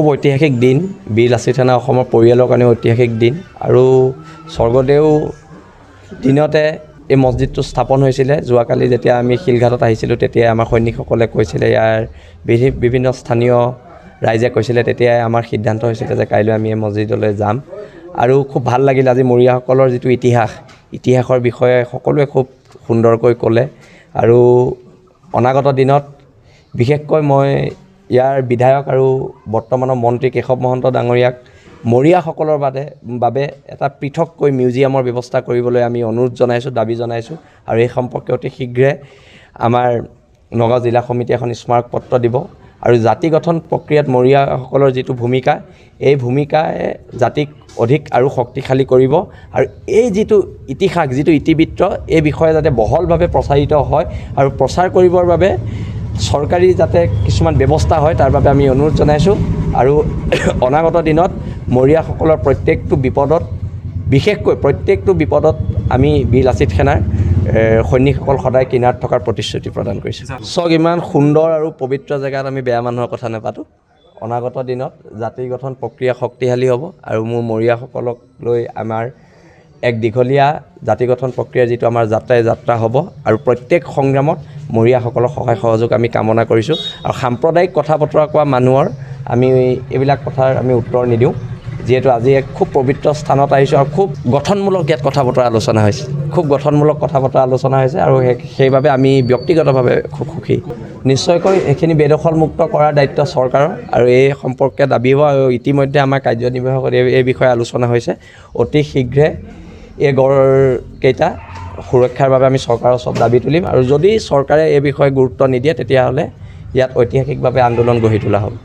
খুব ঐতিহাসিক দিন বীৰ লাচিত সেনা অসমৰ পৰিয়ালৰ কাৰণে ঐতিহাসিক দিন আৰু স্বৰ্গদেউ দিনতে এই মছজিদটো স্থাপন হৈছিলে। যোৱাকালি যেতিয়া আমি শিলঘাটত আহিছিলোঁ তেতিয়া আমাৰ সৈনিকসকলে কৈছিলে, ইয়াৰ বিভিন্ন স্থানীয় ৰাইজে কৈছিলে, তেতিয়াই আমাৰ সিদ্ধান্ত হৈছিলে যে কাইলৈ আমি এই মছজিদলৈ যাম। আৰু খুব ভাল লাগিল আজি মৰিয়াসকলৰ যিটো ইতিহাসৰ বিষয়ে সকলোৱে খুব সুন্দৰকৈ ক'লে। আৰু অনাগত দিনত বিশেষকৈ মই ইয়াৰ বিধায়ক আৰু বৰ্তমানৰ মন্ত্ৰী কেশৱ মহন্ত ডাঙৰীয়াক মৰিয়াসকলৰ বাবে এটা পৃথককৈ মিউজিয়ামৰ ব্যৱস্থা কৰিবলৈ আমি অনুৰোধ জনাইছোঁ, দাবী জনাইছোঁ। আৰু এই সম্পৰ্কে অতি শীঘ্ৰে আমাৰ নগাঁও জিলা সমিতিয়ে এখন স্মাৰক পত্ৰ দিব। আৰু জাতি গঠন প্ৰক্ৰিয়াত মৰিয়াসকলৰ যিটো ভূমিকা, এই ভূমিকাই জাতিক অধিক আৰু শক্তিশালী কৰিব। আৰু এই যিটো ইতিহাস, যিটো ইতিবৃত্ত, এই বিষয়ে যাতে বহলভাৱে প্ৰচাৰিত হয় আৰু প্ৰচাৰ কৰিবৰ বাবে চৰকাৰী যাতে কিছুমান ব্যৱস্থা হয় তাৰ বাবে আমি অনুৰোধ জনাইছোঁ। আৰু অনাগত দিনত মৰিয়াসকলৰ প্ৰত্যেকটো বিপদত আমি বীৰ লাচিত সেনাৰ সৈনিকসকল সদায় কিনাৰত থকাৰ প্ৰতিশ্ৰুতি প্ৰদান কৰিছোঁ। চাওক, ইমান সুন্দৰ আৰু পবিত্ৰ জেগাত আমি বেয়া মানুহৰ কথা নাপাতোঁ। অনাগত দিনত জাতি গঠন প্ৰক্ৰিয়া শক্তিশালী হ'ব আৰু মোৰ মৰিয়াসকলক লৈ আমাৰ এক দীঘলীয়া জাতি গঠন প্ৰক্ৰিয়াৰ যিটো আমাৰ যাত্ৰা হ'ব। আৰু প্ৰত্যেক সংগ্ৰামত মৰিয়াসকলৰ সহায় সহযোগ আমি কামনা কৰিছোঁ। আৰু সাম্প্ৰদায়িক কথা বতৰা কোৱা মানুহৰ আমি এইবিলাক কথাৰ আমি উত্তৰ নিদিওঁ, যিহেতু আজি এক খুব পবিত্ৰ স্থানত আহিছোঁ আৰু খুব গঠনমূলক ইয়াত কথা বতৰা আলোচনা হৈছে, আৰু সেইবাবে আমি ব্যক্তিগতভাৱে খুব সুখী। নিশ্চয়কৈ এইখিনি বেদখলমুক্ত কৰাৰ দায়িত্ব চৰকাৰৰ, আৰু এই সম্পৰ্কে দাবী হ'ব। আৰু ইতিমধ্যে আমাৰ কাৰ্যনিৰ্বাহকত এই বিষয়ে আলোচনা হৈছে। অতি শীঘ্ৰে এই গড়কেইটা সুৰক্ষাৰ বাবে আমি চৰকাৰৰ ওচৰত দাবী তুলিম। আৰু যদি চৰকাৰে এই বিষয়ে গুৰুত্ব নিদিয়ে তেতিয়াহ'লে ইয়াত ঐতিহাসিকভাৱে আন্দোলন গঢ়ি তোলা হ'ব।